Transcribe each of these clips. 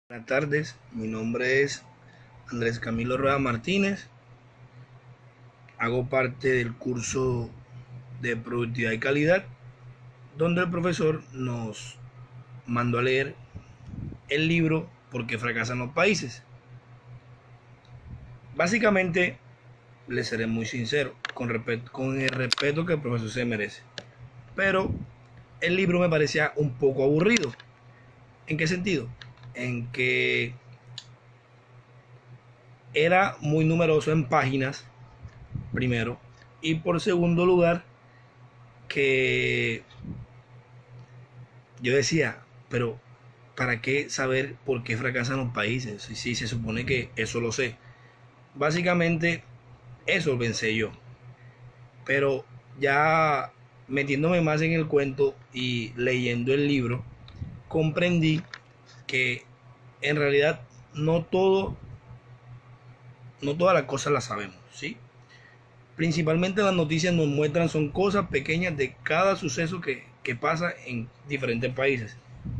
Buenas tardes, mi nombre es Andrés Camilo Rueda Martínez, hago parte del curso de productividad y calidad, donde el profesor nos mandó a leer el libro ¿Por qué fracasan los países? Básicamente, le seré muy sincero, con el respeto que el profesor se merece, pero el libro me parecía un poco aburrido. ¿En qué sentido? En que era muy numeroso en páginas, primero, y por segundo lugar, que yo decía, pero ¿para qué saber por qué fracasan los países? Si se supone que eso lo sé. Básicamente, eso pensé yo. Pero ya metiéndome más en el cuento y leyendo el libro, comprendí que en realidad no todo, no todas las cosas las sabemos, ¿sí? Principalmente las noticias nos muestran son cosas pequeñas de cada suceso que pasa en diferentes países.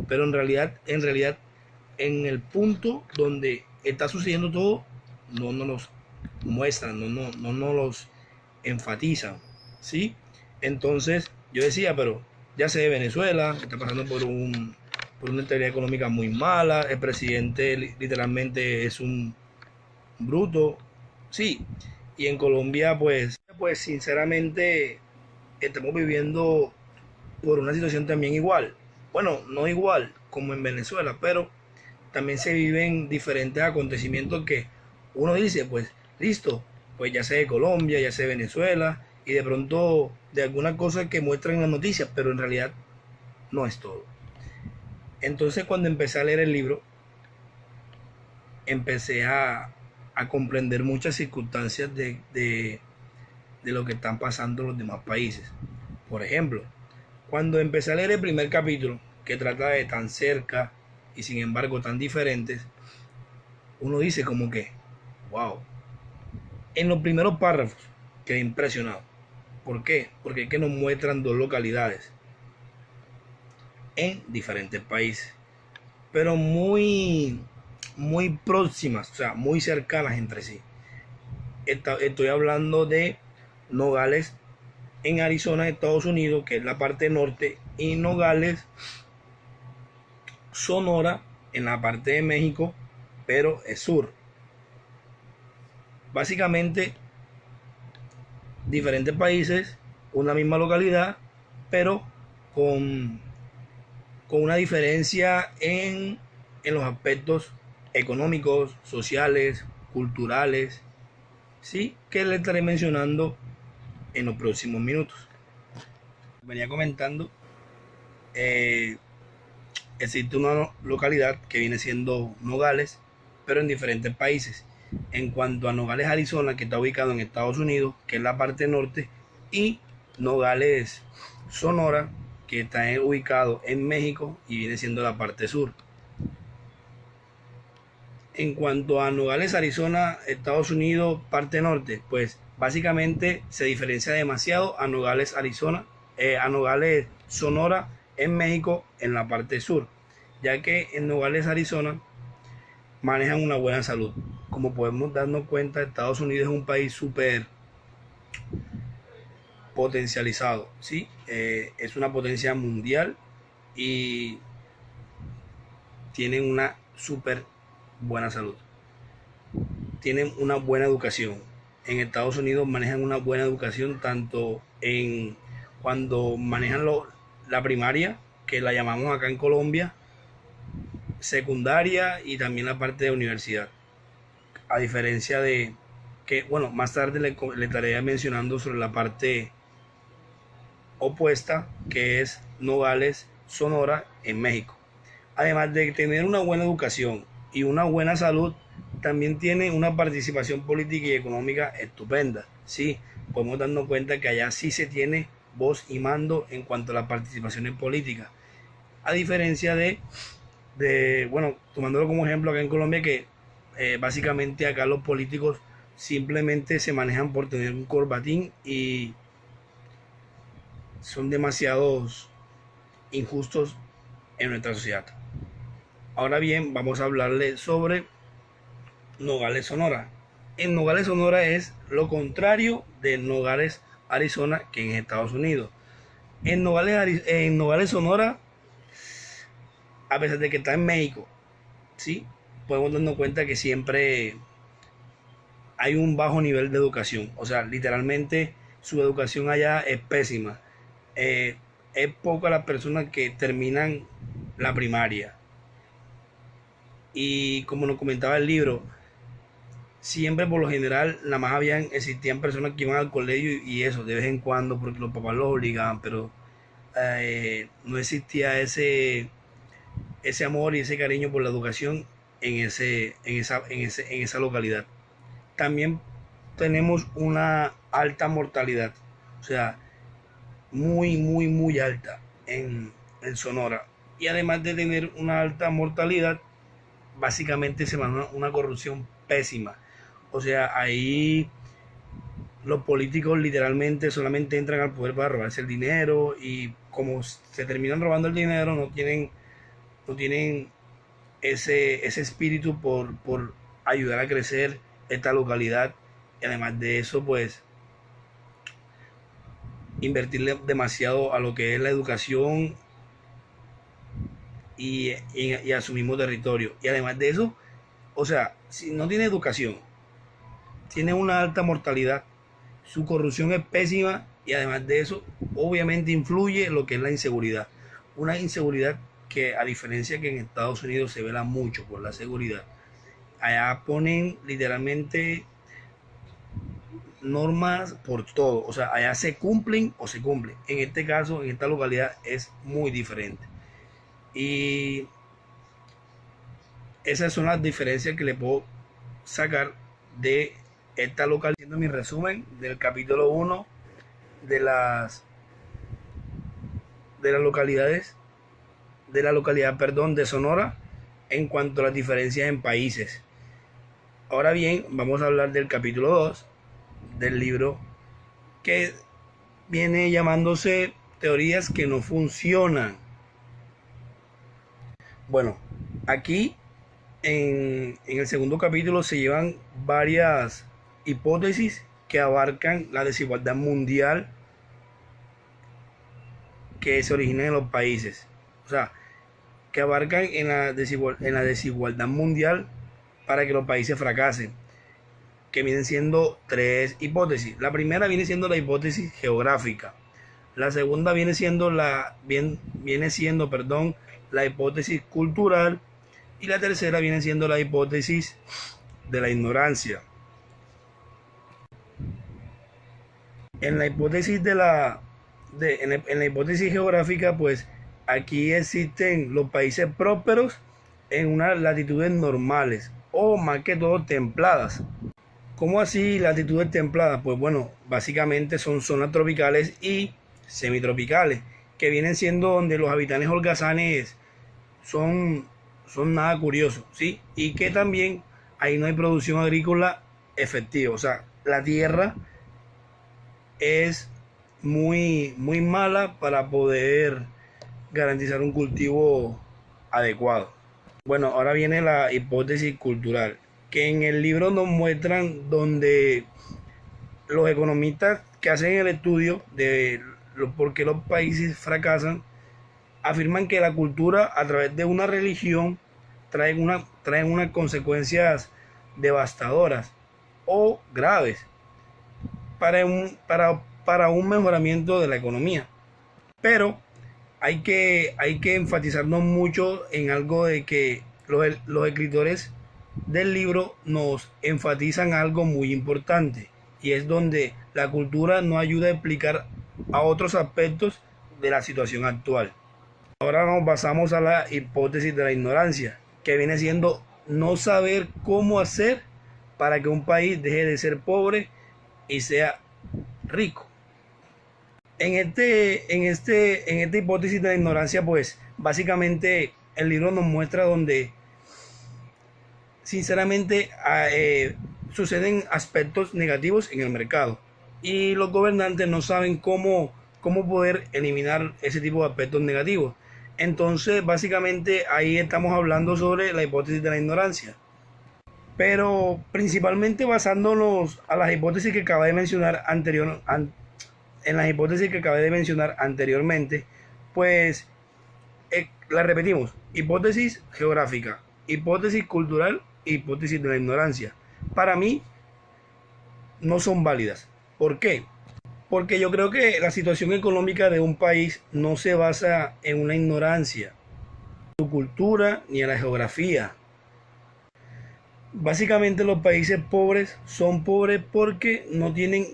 Pero en el punto donde está sucediendo todo, no nos los muestran, no nos los enfatizan, ¿sí? Entonces yo decía, pero ya sé, Venezuela está pasando por una estabilidad económica muy mala, el presidente literalmente es un bruto, sí, y en Colombia pues sinceramente estamos viviendo por una situación también igual, bueno, no igual como en Venezuela, pero también se viven diferentes acontecimientos que uno dice, pues listo, pues ya sé de Colombia, ya sé de Venezuela, y de pronto de alguna cosa que muestran en las noticias, pero en realidad no es todo. Entonces cuando empecé a leer el libro, empecé a comprender muchas circunstancias de lo que están pasando en los demás países. Por ejemplo, cuando empecé a leer el primer capítulo, que trata de tan cerca y sin embargo tan diferentes, uno dice como que, wow. En los primeros párrafos quedé impresionado. ¿Por qué? Porque es que nos muestran dos localidades en diferentes países, pero muy próximas, o sea, muy cercanas entre sí. Estoy hablando de Nogales en Arizona, Estados Unidos, que es la parte norte, y Nogales, Sonora, en la parte de México, pero es sur. Básicamente, diferentes países, una misma localidad, pero con, con una diferencia en los aspectos económicos, sociales, culturales, ¿sí? Que le estaré mencionando en los próximos minutos. Venía comentando, eh, existe una localidad que viene siendo Nogales, pero en diferentes países. En cuanto a Nogales, Arizona, que está ubicado en Estados Unidos, que es la parte norte, y Nogales, Sonora, que está ubicado en México y viene siendo la parte sur. En cuanto a Nogales, Arizona, Estados Unidos, parte norte, pues básicamente se diferencia demasiado a Nogales, Arizona, a Nogales, Sonora, en México, en la parte sur, ya que en Nogales, Arizona, manejan una buena salud. Como podemos darnos cuenta, Estados Unidos es un país súper potencializado, ¿sí? Es una potencia mundial y tienen una súper buena salud. Tienen una buena educación. En Estados Unidos manejan una buena educación tanto en cuando manejan la primaria, que la llamamos acá en Colombia, secundaria y también la parte de universidad. A diferencia de que, bueno, más tarde le estaré mencionando sobre la parte opuesta, que es Nogales, Sonora, en México. Además de tener una buena educación y una buena salud, también tiene una participación política y económica estupenda. Sí, podemos darnos cuenta que allá sí se tiene voz y mando en cuanto a las participaciones políticas. A diferencia bueno, tomándolo como ejemplo acá en Colombia, que básicamente acá los políticos simplemente se manejan por tener un corbatín y son demasiados injustos en nuestra sociedad. Ahora bien, vamos a hablarle sobre Nogales, Sonora. En Nogales, Sonora es lo contrario de Nogales, Arizona, que en Estados Unidos. En Nogales, Sonora, a pesar de que está en México, ¿sí? Podemos darnos cuenta que siempre hay un bajo nivel de educación. O sea, literalmente su educación allá es pésima. Es pocas las personas que terminan la primaria. Y como nos comentaba el libro, siempre por lo general nada más existían personas que iban al colegio y eso, de vez en cuando, porque los papás los obligaban, pero no existía ese amor y ese cariño por la educación en esa localidad. También tenemos una alta mortalidad, o sea, muy alta en Sonora. Y además de tener una alta mortalidad, básicamente se maneja una corrupción pésima. O sea, ahí los políticos literalmente solamente entran al poder para robarse el dinero y como se terminan robando el dinero, no tienen ese espíritu por ayudar a crecer esta localidad. Y además de eso, pues invertirle demasiado a lo que es la educación y a su mismo territorio. Y además de eso, o sea, si no tiene educación, tiene una alta mortalidad, su corrupción es pésima y además de eso, obviamente influye lo que es la inseguridad. Una inseguridad que, a diferencia que en Estados Unidos se vela mucho por la seguridad, allá ponen literalmente normas por todo. O sea, allá se cumplen o se cumplen. En este caso, en esta localidad es muy diferente. Y esas son las diferencias que le puedo sacar de esta localidad. Haciendo mi resumen del capítulo 1 de las localidades, de la localidad, perdón, de Sonora, en cuanto a las diferencias en países. Ahora bien, vamos a hablar del capítulo 2 del libro, que viene llamándose Teorías que no funcionan. Bueno, aquí en el segundo capítulo se llevan varias hipótesis que abarcan la desigualdad mundial que se origina en los países. O sea, que abarcan en la desigualdad mundial para que los países fracasen, que vienen siendo tres hipótesis. La primera viene siendo la hipótesis geográfica. La segunda viene siendo la hipótesis cultural. Y la tercera viene siendo la hipótesis de la ignorancia. En la hipótesis en la hipótesis geográfica, pues aquí existen los países prósperos en unas latitudes normales o más que todo templadas. ¿Cómo así latitudes templadas? Pues bueno, básicamente son zonas tropicales y semitropicales, que vienen siendo donde los habitantes holgazanes son nada curiosos, ¿sí? Y que también ahí no hay producción agrícola efectiva. O sea, la tierra es muy mala para poder garantizar un cultivo adecuado. Bueno, ahora viene la hipótesis cultural, que en el libro nos muestran donde los economistas que hacen el estudio de por qué los países fracasan afirman que la cultura a través de una religión traen unas consecuencias devastadoras o graves para un mejoramiento de la economía. Pero hay que enfatizarnos mucho en algo de que los escritores del libro nos enfatizan algo muy importante, y es donde la cultura nos ayuda a explicar a otros aspectos de la situación actual. Ahora nos basamos a la hipótesis de la ignorancia, que viene siendo no saber cómo hacer para que un país deje de ser pobre y sea rico. En esta hipótesis de la ignorancia, pues básicamente el libro nos muestra donde sinceramente suceden aspectos negativos en el mercado y los gobernantes no saben cómo poder eliminar ese tipo de aspectos negativos. Entonces, básicamente ahí estamos hablando sobre la hipótesis de la ignorancia. Pero principalmente basándonos a las hipótesis que acabé de mencionar en las hipótesis que acabé de mencionar anteriormente, pues la repetimos: hipótesis geográfica, hipótesis cultural, hipótesis de la ignorancia. Para mí no son válidas. ¿Por qué? Porque yo creo que la situación económica de un país no se basa en una ignorancia, su cultura ni en la geografía. Básicamente los países pobres son pobres porque no tienen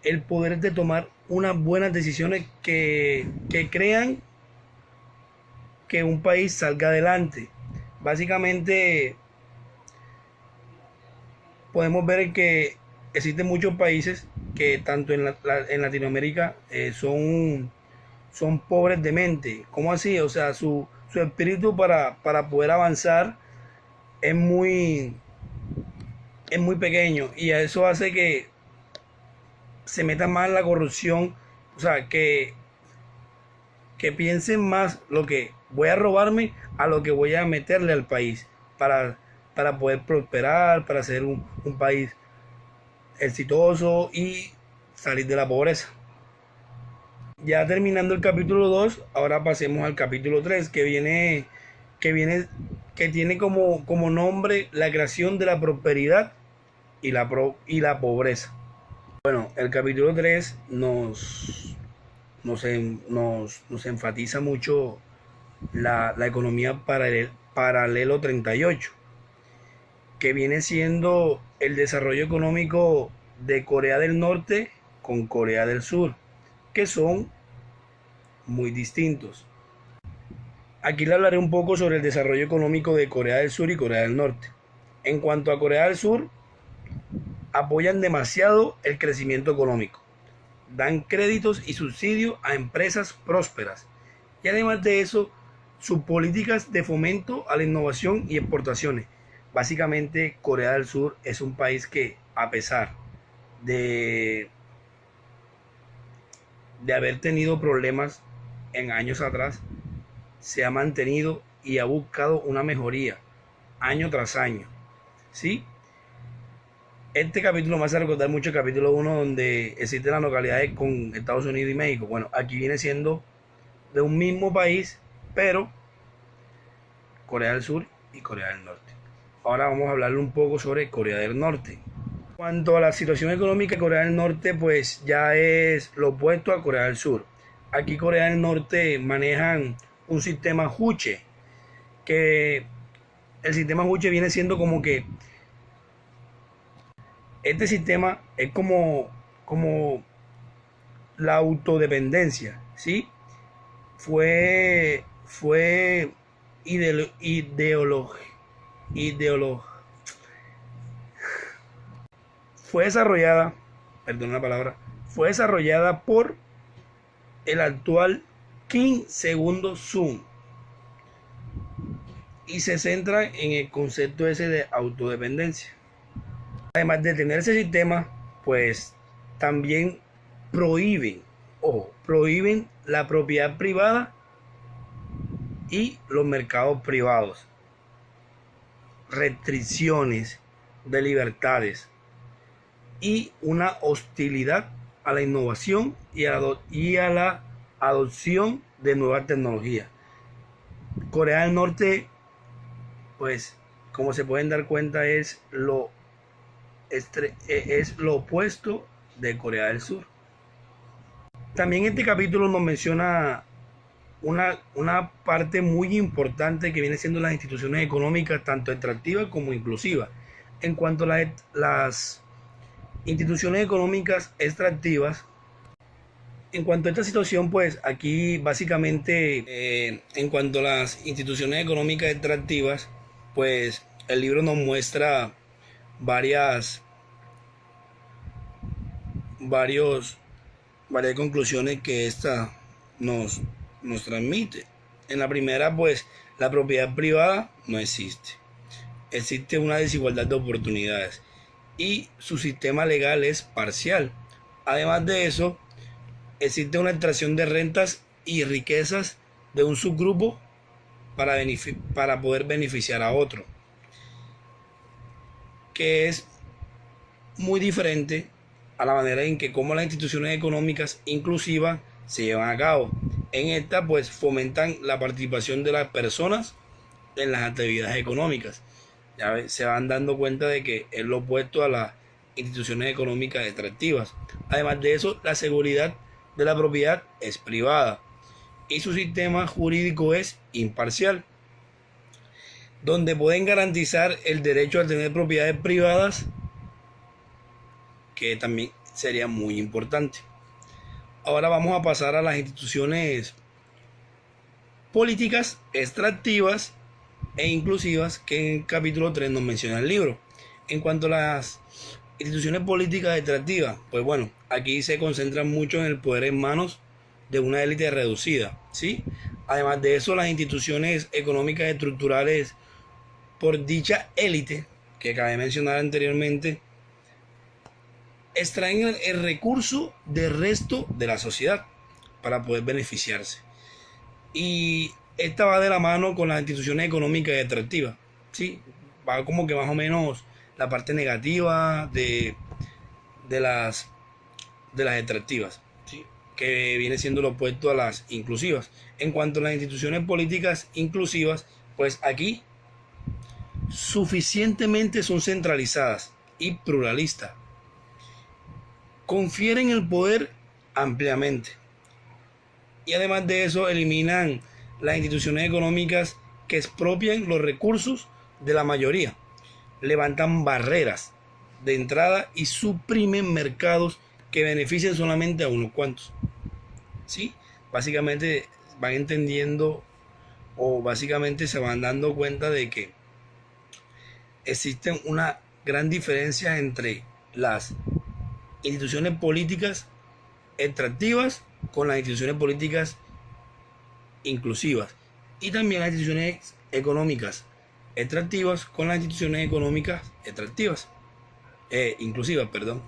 el poder de tomar unas buenas decisiones que crean que un país salga adelante. Básicamente podemos ver que existen muchos países que tanto en Latinoamérica son pobres de mente. ¿Cómo así? O sea, su espíritu para poder avanzar es muy pequeño, y eso hace que se meta más en la corrupción. O sea, que piensen más lo que voy a robarme a lo que voy a meterle al país para poder prosperar, para ser un país exitoso y salir de la pobreza. Ya terminando el capítulo 2, ahora pasemos al capítulo 3, que tiene como nombre la creación de la prosperidad y la pobreza. Bueno, el capítulo 3 nos enfatiza mucho la economía paralelo 38, que viene siendo el desarrollo económico de Corea del Norte con Corea del Sur, que son muy distintos. Aquí le hablaré un poco sobre el desarrollo económico de Corea del Sur y Corea del Norte. En cuanto a Corea del Sur, apoyan demasiado el crecimiento económico, dan créditos y subsidios a empresas prósperas, y además de eso, sus políticas de fomento a la innovación y exportaciones. Básicamente, Corea del Sur es un país que, a pesar de haber tenido problemas en años atrás, se ha mantenido y ha buscado una mejoría año tras año, ¿sí? Este capítulo me hace recordar mucho el capítulo 1, donde existen las localidades con Estados Unidos y México. Bueno, aquí viene siendo de un mismo país, pero Corea del Sur y Corea del Norte. Ahora vamos a hablarle un poco sobre Corea del Norte. En cuanto a la situación económica de Corea del Norte, pues ya es lo opuesto a Corea del Sur. Aquí Corea del Norte manejan un sistema Juche, que el sistema Juche viene siendo como que este sistema es como la autodependencia, ¿sí? Fue desarrollada, perdón la palabra, fue desarrollada por el actual Kim Il-sung y se centra en el concepto ese de autodependencia. Además de tener ese sistema, pues también prohíben la propiedad privada y los mercados privados, restricciones de libertades y una hostilidad a la innovación y a la adopción de nuevas tecnologías. Corea del Norte, pues como se pueden dar cuenta, es lo opuesto de Corea del Sur. También este capítulo nos menciona una parte muy importante que viene siendo las instituciones económicas, tanto extractivas como inclusivas. En cuanto a las instituciones económicas extractivas, en cuanto a esta situación, pues aquí básicamente, en cuanto a las instituciones económicas extractivas, pues el libro nos muestra varias conclusiones que esta nos transmite. En la primera, pues la propiedad privada no existe. Existe una desigualdad de oportunidades y su sistema legal es parcial. Además de eso, existe una extracción de rentas y riquezas de un subgrupo para poder beneficiar a otro, que es muy diferente a la manera en que como las instituciones económicas inclusivas se llevan a cabo. En esta pues fomentan la participación de las personas en las actividades económicas. Se van dando cuenta de que es lo opuesto a las instituciones económicas extractivas. Además de eso, la seguridad de la propiedad es privada y su sistema jurídico es imparcial, donde pueden garantizar el derecho a tener propiedades privadas, que también sería muy importante. Ahora vamos a pasar a las instituciones políticas extractivas e inclusivas, que en el capítulo 3 nos menciona el libro. En cuanto a las instituciones políticas extractivas, pues bueno, aquí se concentran mucho en el poder en manos de una élite reducida, ¿sí? Además de eso, las instituciones económicas estructurales por dicha élite, que acabé de mencionar anteriormente, extraen el recurso del resto de la sociedad para poder beneficiarse. Y esta va de la mano con las instituciones económicas extractivas, ¿sí? Va como que más o menos la parte negativa de las extractivas, ¿sí? Que viene siendo lo opuesto a las inclusivas. En cuanto a las instituciones políticas inclusivas, pues aquí suficientemente son centralizadas y pluralistas. Confieren el poder ampliamente. Y además de eso, eliminan las instituciones económicas que expropian los recursos de la mayoría. Levantan barreras de entrada y suprimen mercados que benefician solamente a unos cuantos. ¿Sí? Básicamente van entendiendo, o básicamente se van dando cuenta de que existe una gran diferencia entre las instituciones políticas extractivas con las instituciones políticas inclusivas, y también las instituciones económicas extractivas con las instituciones económicas extractivas inclusivas, perdón.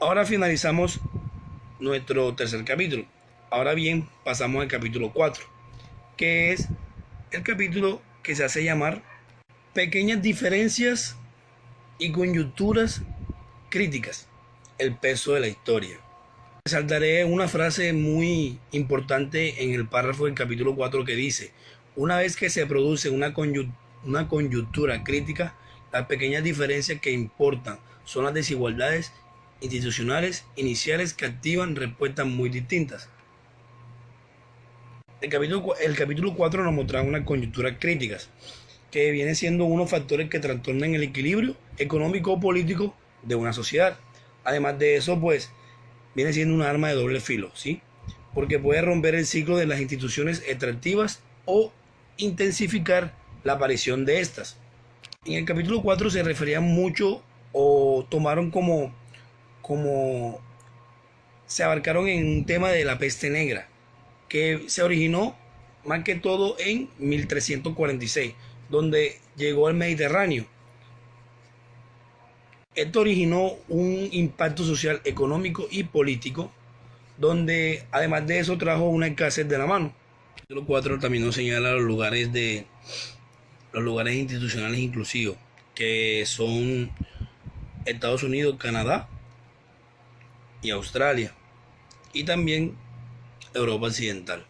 Ahora finalizamos nuestro tercer capítulo. Ahora bien, pasamos al capítulo 4, que es el capítulo que se hace llamar Pequeñas diferencias y coyunturas críticas, el peso de la historia. Resaltaré una frase muy importante en el párrafo del capítulo 4 que dice: una vez que se produce una coyuntura crítica, las pequeñas diferencias que importan son las desigualdades institucionales iniciales que activan respuestas muy distintas. El capítulo 4 nos muestra unas coyunturas críticas, que vienen siendo unos factores que trastornan el equilibrio económico o político de una sociedad. Además de eso, pues, viene siendo un arma de doble filo, ¿sí? Porque puede romper el ciclo de las instituciones extractivas o intensificar la aparición de estas. En el capítulo 4 se referían mucho, o tomaron como se abarcaron en un tema de la peste negra, que se originó más que todo en 1346, donde llegó al Mediterráneo. Esto originó un impacto social, económico y político, donde además de eso trajo una escasez de la mano. El capítulo 4 también nos señala los lugares institucionales inclusivos, que son Estados Unidos, Canadá y Australia, y también Europa Occidental.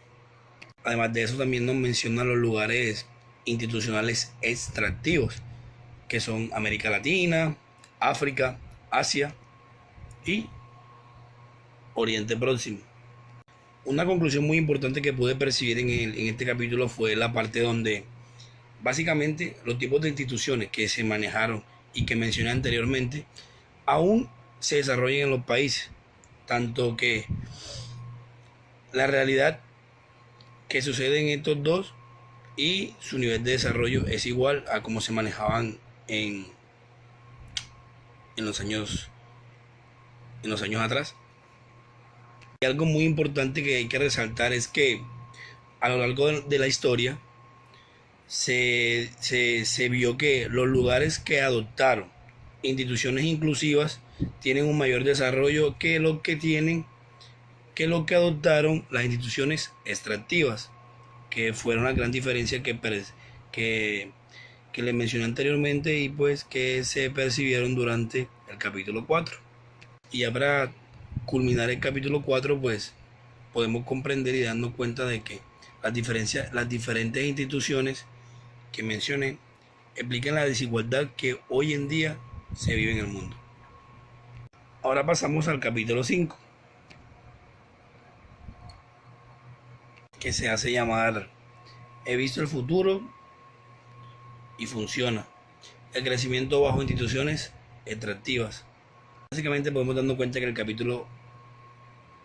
Además de eso también nos menciona los lugares institucionales extractivos, que son América Latina, África, Asia y Oriente Próximo. Una conclusión muy importante que pude percibir en este capítulo fue la parte donde básicamente los tipos de instituciones que se manejaron y que mencioné anteriormente aún se desarrollan en los países, tanto que la realidad que sucede en estos dos y su nivel de desarrollo es igual a cómo se manejaban en los años atrás. Y algo muy importante que hay que resaltar es que a lo largo de la historia se vio que los lugares que adoptaron instituciones inclusivas tienen un mayor desarrollo que lo que adoptaron las instituciones extractivas. que fueron la gran diferencia que les mencioné anteriormente y pues que se percibieron durante el capítulo 4. Y ya para culminar el capítulo 4, pues podemos comprender y darnos cuenta de que las diferentes instituciones que mencioné explican la desigualdad que hoy en día se vive en el mundo. Ahora pasamos al capítulo 5, que se hace llamar He visto el futuro y funciona. El crecimiento bajo instituciones extractivas. Básicamente podemos darnos cuenta que el capítulo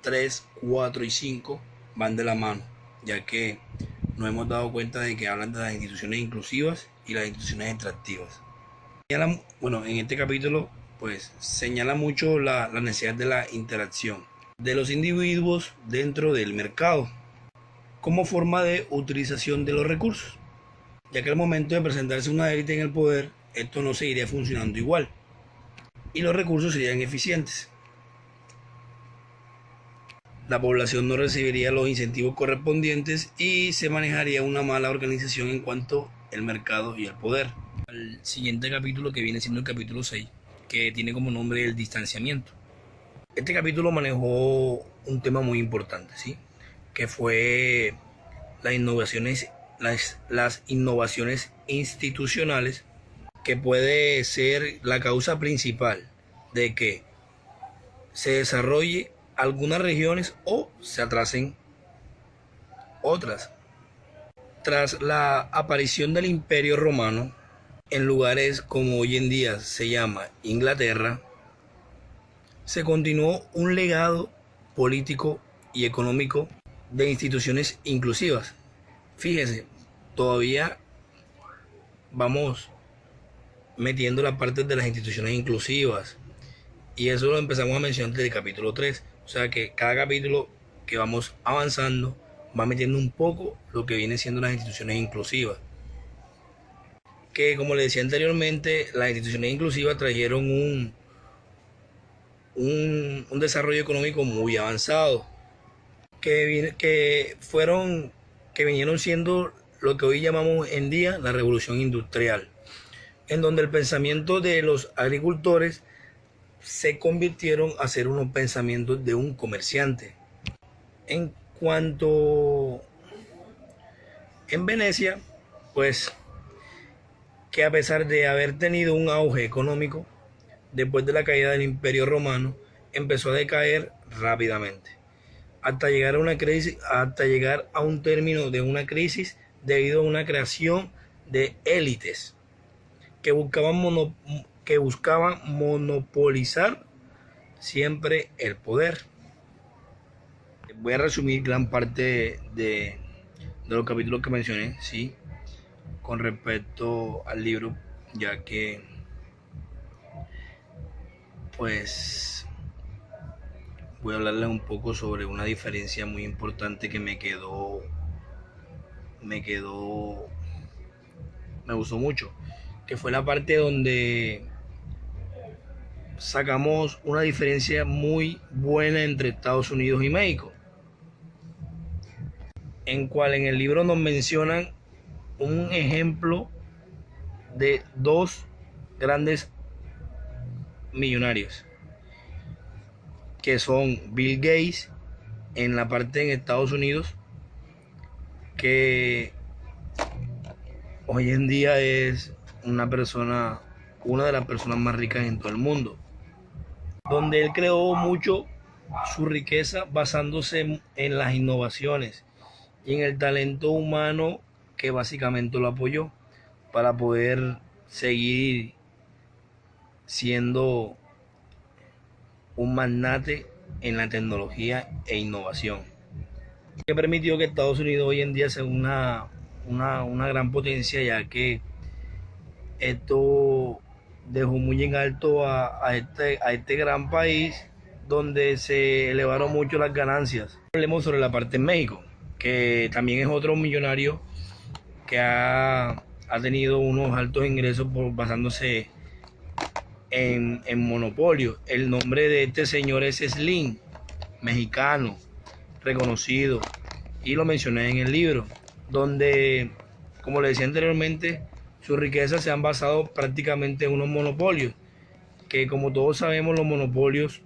3, 4 y 5 van de la mano, ya que nos hemos dado cuenta de que hablan de las instituciones inclusivas y las instituciones extractivas. Bueno, en este capítulo pues señala mucho la necesidad de la interacción de los individuos dentro del mercado como forma de utilización de los recursos, ya que al momento de presentarse una élite en el poder, esto no seguiría funcionando igual y los recursos serían eficientes. La población no recibiría los incentivos correspondientes y se manejaría una mala organización en cuanto al mercado y el poder. El siguiente capítulo, que viene siendo el capítulo 6, que tiene como nombre el distanciamiento. Este capítulo manejó un tema muy importante, ¿sí? Que fue las innovaciones institucionales, que puede ser la causa principal de que se desarrolle algunas regiones o se atrasen otras. Tras la aparición del Imperio Romano en lugares como hoy en día se llama Inglaterra, se continuó un legado político y económico de instituciones inclusivas. Fíjese, todavía vamos metiendo la parte de las instituciones inclusivas y eso lo empezamos a mencionar desde el capítulo 3. O sea que cada capítulo que vamos avanzando va metiendo un poco lo que viene siendo las instituciones inclusivas. Que como le decía anteriormente, las instituciones inclusivas trajeron un desarrollo económico muy avanzado, que vinieron siendo lo que hoy llamamos en día la revolución industrial, en donde el pensamiento de los agricultores se convirtieron a ser unos pensamientos de un comerciante. En cuanto en Venecia, pues que a pesar de haber tenido un auge económico, después de la caída del Imperio Romano, empezó a decaer rápidamente, hasta llegar a un término de una crisis debido a una creación de élites que buscaban monopolizar siempre el poder. Voy a resumir gran parte de los capítulos que mencioné, ¿sí? Con respecto al libro, ya que pues voy a hablarles un poco sobre una diferencia muy importante que me gustó mucho, que fue la parte donde sacamos una diferencia muy buena entre Estados Unidos y México, en cual en el libro nos mencionan un ejemplo de dos grandes millonarios, que son Bill Gates en la parte en Estados Unidos, que hoy en día es una de las personas más ricas en todo el mundo, donde él creó mucho su riqueza basándose en las innovaciones y en el talento humano que básicamente lo apoyó para poder seguir siendo un magnate en la tecnología e innovación, que permitió que Estados Unidos hoy en día sea una gran potencia, ya que esto dejó muy en alto a este gran país, donde se elevaron mucho las ganancias. Hablemos sobre la parte en México, que también es otro millonario que ha tenido unos altos ingresos basándose en monopolio. El nombre de este señor es Slim, mexicano, reconocido, y lo mencioné en el libro. donde, como le decía anteriormente, sus riquezas se han basado prácticamente en unos monopolios, que como todos sabemos los monopolios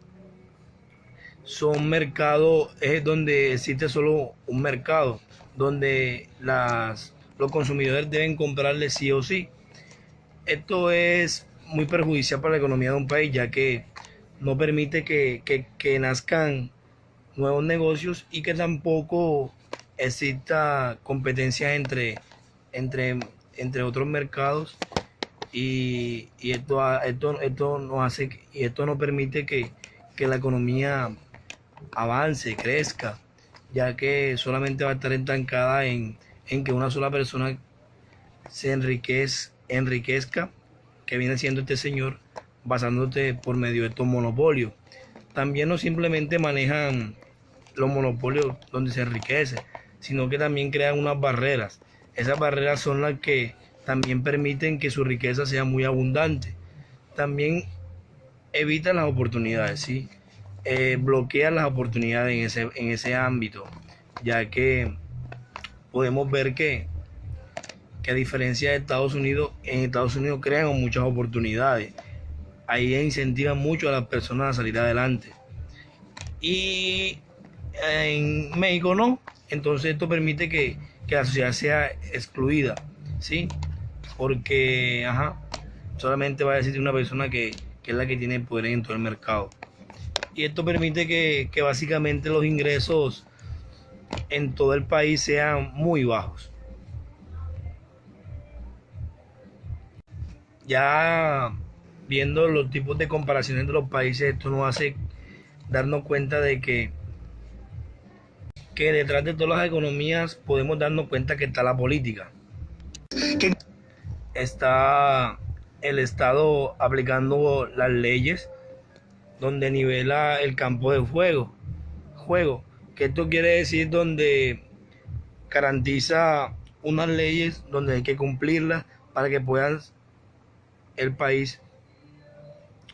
son mercados, es donde existe solo un mercado, donde los consumidores deben comprarle sí o sí. Esto es muy perjudicial para la economía de un país, ya que no permite que nazcan nuevos negocios y que tampoco exista competencia entre otros mercados y esto no permite que la economía avance, crezca, ya que solamente va a estar estancada en que una sola persona se enriquezca, que viene siendo este señor, basándote por medio de estos monopolios. También no simplemente manejan los monopolios donde se enriquece, sino que también crean unas barreras. Esas barreras son las que también permiten que su riqueza sea muy abundante. También evitan las oportunidades, ¿sí? Bloquean las oportunidades en ese ámbito, ya que podemos ver que a diferencia de Estados Unidos, en Estados Unidos crean muchas oportunidades. Ahí incentivan mucho a las personas a salir adelante. Y en México no. Entonces esto permite que la sociedad sea excluida, ¿sí? Porque, solamente va a existir una persona que es la que tiene el poder en todo el mercado. Y esto permite que básicamente los ingresos en todo el país sean muy bajos. Ya viendo los tipos de comparaciones de los países, esto nos hace darnos cuenta de que detrás de todas las economías podemos darnos cuenta que está la política. Está el Estado aplicando las leyes donde nivela el campo de juego. Que esto quiere decir donde garantiza unas leyes donde hay que cumplirlas para que puedan el país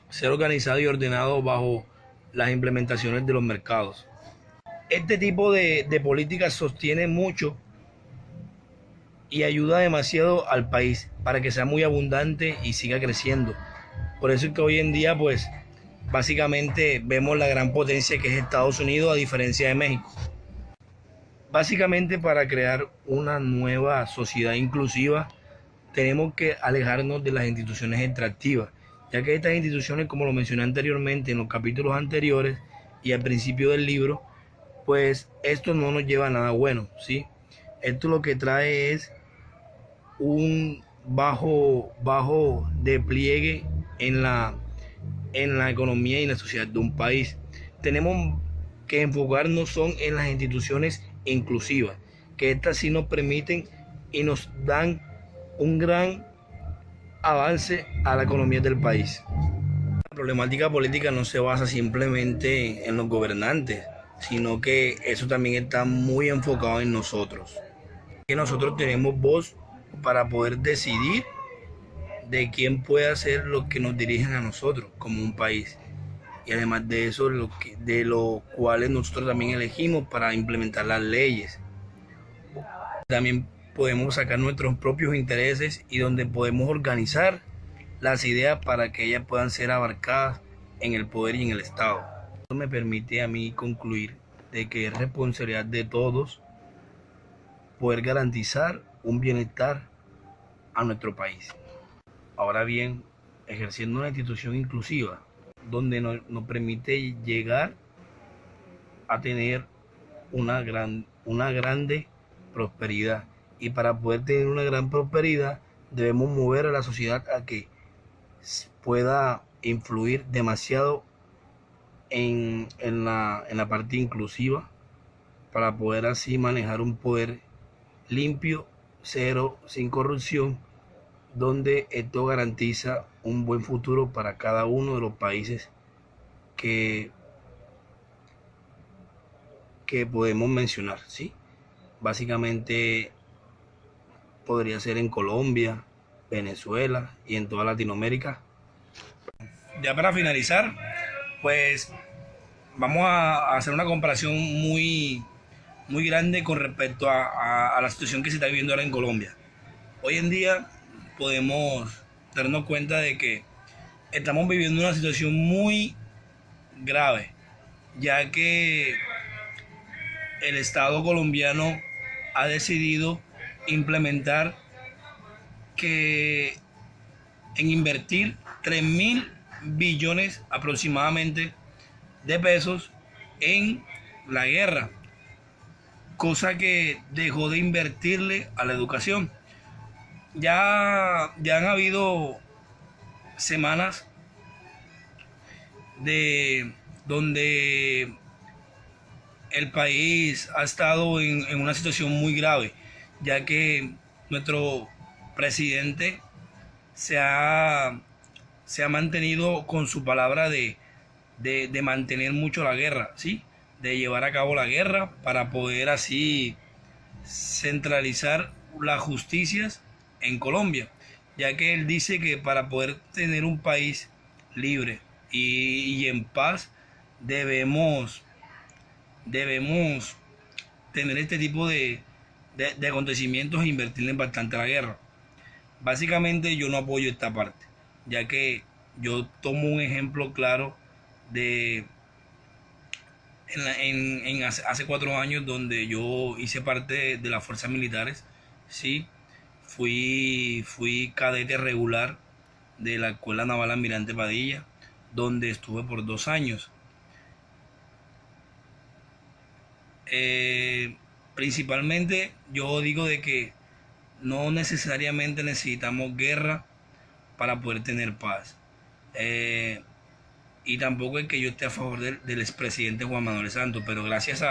ser organizado y ordenado bajo las implementaciones de los mercados. Este tipo de políticas sostiene mucho y ayuda demasiado al país para que sea muy abundante y siga creciendo. Por eso es que hoy en día, pues, básicamente vemos la gran potencia que es Estados Unidos a diferencia de México. Básicamente para crear una nueva sociedad inclusiva tenemos que alejarnos de las instituciones extractivas, ya que estas instituciones, como lo mencioné anteriormente en los capítulos anteriores y al principio del libro, pues esto no nos lleva a nada bueno, ¿sí? Esto lo que trae es un bajo despliegue en la economía y en la sociedad de un país. Tenemos que enfocarnos son en las instituciones inclusivas, que estas sí nos permiten y nos dan un gran avance a la economía del país. La problemática política no se basa simplemente en los gobernantes, sino que eso también está muy enfocado en nosotros. Que nosotros tenemos voz para poder decidir de quién puede hacer lo que nos dirigen a nosotros como un país. Y además de eso, de lo cuales nosotros también elegimos para implementar las leyes. También podemos sacar nuestros propios intereses y donde podemos organizar las ideas para que ellas puedan ser abarcadas en el poder y en el Estado. Esto me permite a mí concluir de que es responsabilidad de todos poder garantizar un bienestar a nuestro país. Ahora bien, ejerciendo una institución inclusiva donde nos permite llegar a tener una grande prosperidad. Y para poder tener una gran prosperidad debemos mover a la sociedad a que pueda influir demasiado en la parte inclusiva para poder así manejar un poder limpio, cero, sin corrupción, donde esto garantiza un buen futuro para cada uno de los países que podemos mencionar, ¿sí? Básicamente podría ser en Colombia, Venezuela y en toda Latinoamérica. Ya para finalizar, pues vamos a hacer una comparación muy muy grande con respecto a la situación que se está viviendo ahora en Colombia. Hoy en día podemos darnos cuenta de que estamos viviendo una situación muy grave, ya que el Estado colombiano ha decidido implementar que en invertir 3.000 billones aproximadamente de pesos en la guerra, cosa que dejó de invertirle a la educación. Ya han habido semanas de donde el país ha estado en una situación muy grave, ya que nuestro presidente se ha, se ha mantenido con su palabra de mantener mucho la guerra, ¿sí? De llevar a cabo la guerra para poder así centralizar las justicias en Colombia, ya que él dice que para poder tener un país libre y en paz debemos tener este tipo de acontecimientos e invertirle bastante a la guerra. Básicamente yo no apoyo esta parte, ya que yo tomo un ejemplo claro de hace 4 años donde yo hice parte de las fuerzas militares, sí, fui cadete regular de la Escuela Naval Almirante Padilla, donde estuve por 2 años. Principalmente yo digo de que no necesariamente necesitamos guerra para poder tener paz. Y tampoco es que yo esté a favor del expresidente Juan Manuel Santos, pero gracias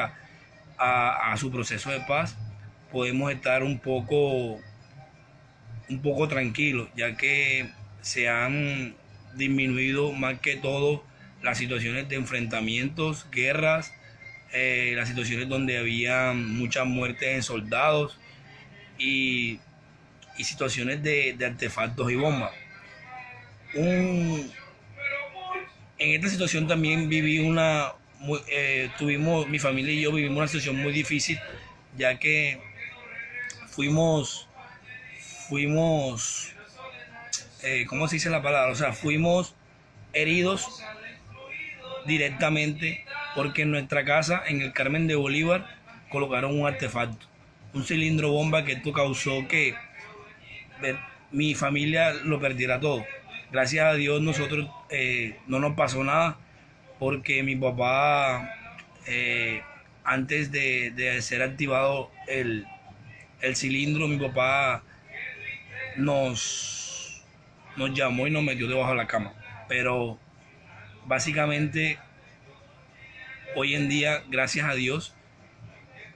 a su proceso de paz podemos estar un poco tranquilos, ya que se han disminuido más que todo las situaciones de enfrentamientos, guerras, las situaciones donde había muchas muertes en soldados y situaciones de artefactos y bombas. En esta situación también tuvimos, mi familia y yo vivimos una situación muy difícil, ya que fuimos, ¿cómo se dice la palabra? O sea, fuimos heridos directamente porque en nuestra casa, en el Carmen de Bolívar, colocaron un artefacto, un cilindro bomba, que esto causó que mi familia lo perdiera todo. Gracias a Dios nosotros no nos pasó nada, porque mi papá, antes de ser activado el cilindro, mi papá nos llamó y nos metió debajo de la cama. Pero básicamente hoy en día, gracias a Dios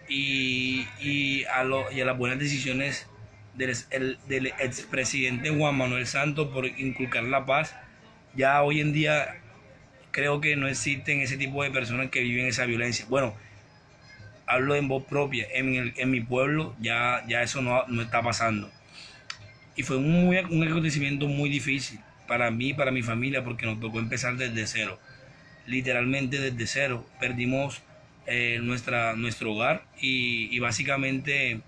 y a las buenas decisiones del expresidente Juan Manuel Santos por inculcar la paz, ya hoy en día creo que no existen ese tipo de personas que viven esa violencia. Bueno, hablo en voz propia, en mi pueblo ya eso no está pasando. Y fue un acontecimiento muy difícil para mí, para mi familia, porque nos tocó empezar desde cero, literalmente desde cero. Perdimos nuestro hogar y básicamente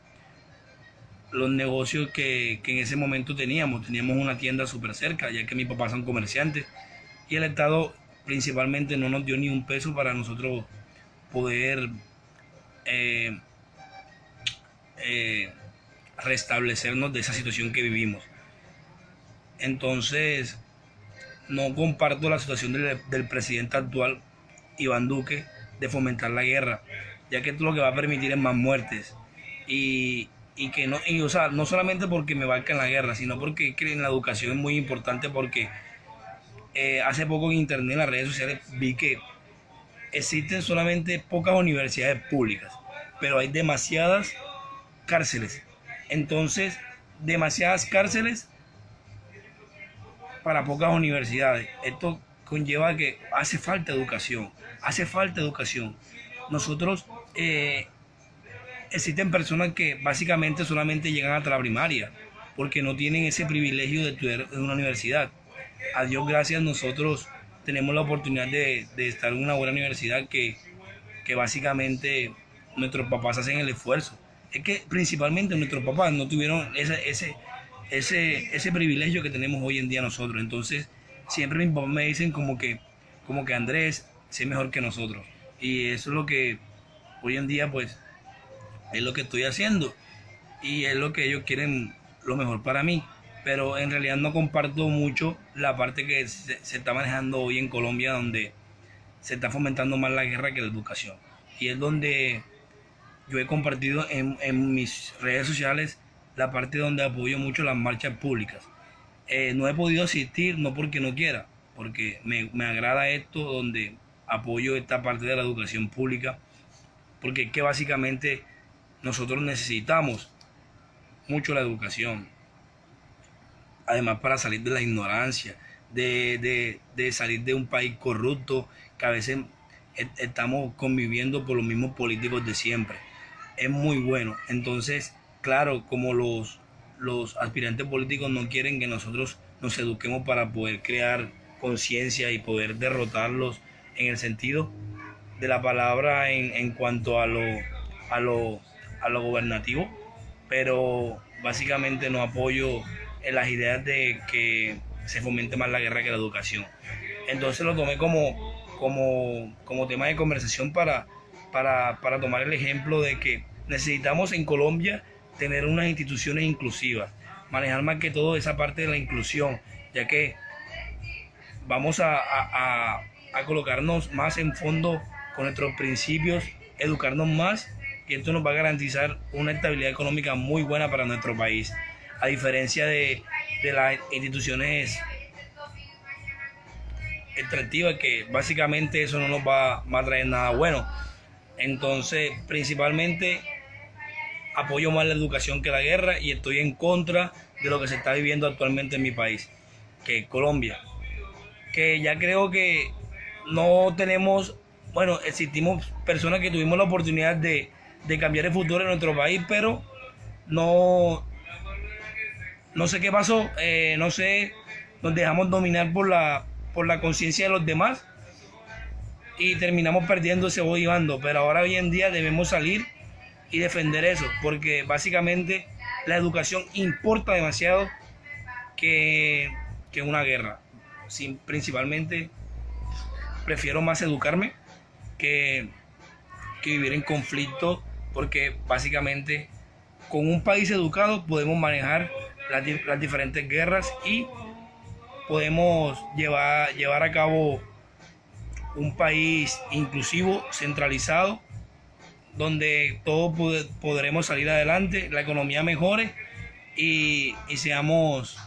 los negocios que en ese momento teníamos una tienda súper cerca, ya que mis papás son comerciantes, y el Estado principalmente no nos dio ni un peso para nosotros poder restablecernos de esa situación que vivimos. Entonces no comparto la situación del presidente actual, Iván Duque, de fomentar la guerra, ya que esto lo que va a permitir es más muertes y que no, o sea, no solamente porque me valga en la guerra, sino porque en la educación es muy importante, porque hace poco en internet, en las redes sociales, vi que existen solamente pocas universidades públicas, pero hay demasiadas cárceles. Entonces, demasiadas cárceles para pocas universidades. Esto conlleva que hace falta educación. Nosotros, existen personas que básicamente solamente llegan hasta la primaria, porque no tienen ese privilegio de estudiar en una universidad. A Dios gracias, nosotros tenemos la oportunidad de estar en una buena universidad que básicamente nuestros papás hacen el esfuerzo. Es que principalmente nuestros papás no tuvieron ese privilegio que tenemos hoy en día nosotros. Entonces, siempre mis papás me dicen como que Andrés, sé mejor que nosotros. Y eso es lo que hoy en día, pues, es lo que estoy haciendo. Y es lo que ellos quieren, lo mejor para mí. Pero en realidad no comparto mucho la parte que se está manejando hoy en Colombia, donde se está fomentando más la guerra que la educación. Y es donde yo he compartido en mis redes sociales la parte donde apoyo mucho las marchas públicas. No he podido asistir, no porque no quiera, porque me agrada esto, donde apoyo esta parte de la educación pública, porque es que básicamente nosotros necesitamos mucho la educación. Además, para salir de la ignorancia, de salir de un país corrupto, que a veces estamos conviviendo por los mismos políticos de siempre. Es muy bueno. Entonces, claro, como los aspirantes políticos no quieren que nosotros nos eduquemos para poder crear conciencia y poder derrotarlos en el sentido de la palabra en cuanto a lo gobernativo, pero básicamente no apoyo en las ideas de que se fomente más la guerra que la educación. Entonces lo tomé como tema de conversación para tomar el ejemplo de que necesitamos en Colombia tener unas instituciones inclusivas, manejar más que todo esa parte de la inclusión, ya que vamos a colocarnos más en fondo con nuestros principios, educarnos más, y esto nos va a garantizar una estabilidad económica muy buena para nuestro país, a diferencia de las instituciones extractivas, que básicamente eso no nos va a traer nada bueno. Entonces, principalmente apoyo más la educación que la guerra, y estoy en contra de lo que se está viviendo actualmente en mi país, que es Colombia, que ya creo que no tenemos, bueno, existimos personas que tuvimos la oportunidad de cambiar el futuro de nuestro país, pero no sé qué pasó, no sé, nos dejamos dominar por la conciencia de los demás y terminamos perdiendo ese voz y bando. Pero ahora hoy en día debemos salir y defender eso, porque básicamente la educación importa demasiado que una guerra. Principalmente prefiero más educarme que vivir en conflicto, porque básicamente con un país educado podemos manejar las diferentes guerras y podemos llevar a cabo un país inclusivo, centralizado, donde todos podremos salir adelante, la economía mejore y seamos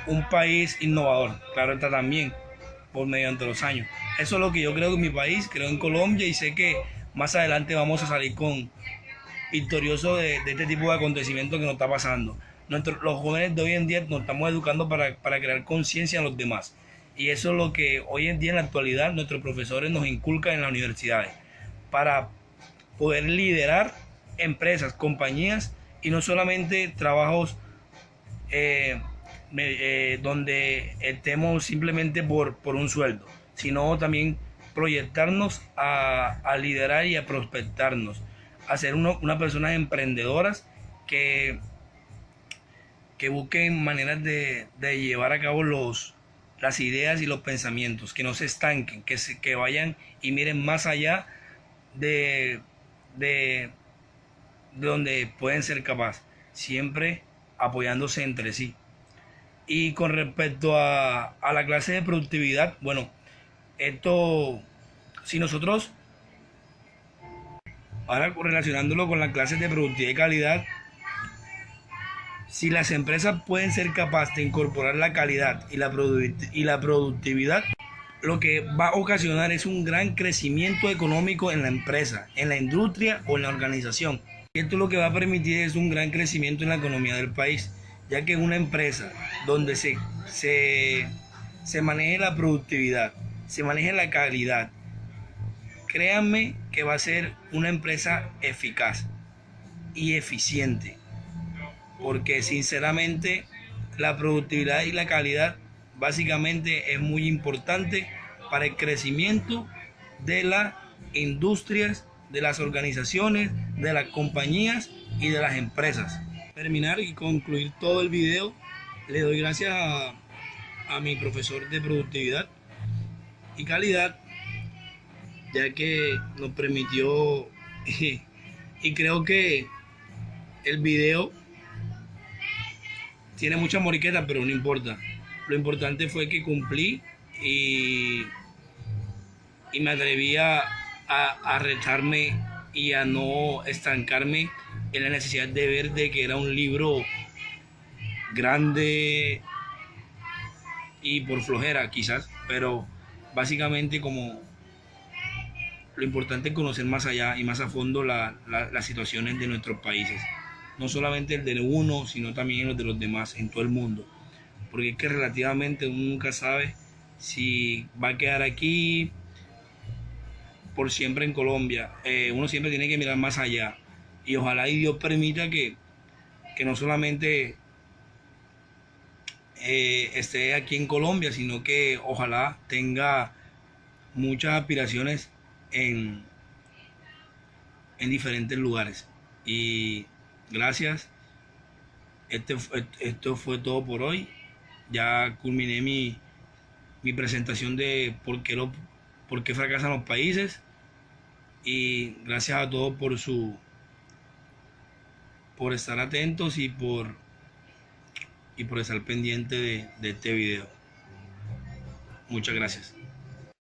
un país innovador, claro está, también por mediante los años. Eso es lo que yo creo en mi país, creo en Colombia, y sé que más adelante vamos a salir victoriosos de este tipo de acontecimientos que nos está pasando. Los jóvenes de hoy en día nos estamos educando para crear conciencia en los demás, y eso es lo que hoy en día, en la actualidad, nuestros profesores nos inculcan en las universidades, para poder liderar empresas, compañías, y no solamente trabajos donde estemos simplemente por un sueldo, sino también proyectarnos a liderar y a prospectarnos, a ser unas personas emprendedoras que busquen maneras de llevar a cabo las ideas y los pensamientos, que no se estanquen, que vayan y miren más allá de donde pueden ser capaces, siempre apoyándose entre sí. Y con respecto a la clase de productividad, bueno, esto, si nosotros, ahora relacionándolo con las clases de productividad y calidad, si las empresas pueden ser capaces de incorporar la calidad y la productividad, lo que va a ocasionar es un gran crecimiento económico en la empresa, en la industria o en la organización. Y esto lo que va a permitir es un gran crecimiento en la economía del país, ya que una empresa donde se maneje la productividad, se maneje la calidad, créanme que va a ser una empresa eficaz y eficiente, porque sinceramente la productividad y la calidad básicamente es muy importante para el crecimiento de las industrias de las organizaciones, de las compañías y de las empresas. Terminar y concluir todo el video, le doy gracias a mi profesor de productividad y calidad, ya que nos permitió y creo que el video tiene mucha moriqueta, pero no importa. Lo importante fue que cumplí y me atreví a retarme y a no estancarme en la necesidad de ver de que era un libro grande y por flojera quizás, pero básicamente como lo importante es conocer más allá y más a fondo las situaciones de nuestros países, no solamente el de uno, sino también los de los demás en todo el mundo, porque es que relativamente uno nunca sabe si va a quedar aquí por siempre en Colombia. Uno siempre tiene que mirar más allá y ojalá y Dios permita que no solamente esté aquí en Colombia, sino que ojalá tenga muchas aspiraciones en diferentes lugares. Y gracias. Esto fue todo por hoy. Ya culminé mi presentación de por qué fracasan los países. Y gracias a todos por estar atentos y por estar pendiente de este video. Muchas gracias.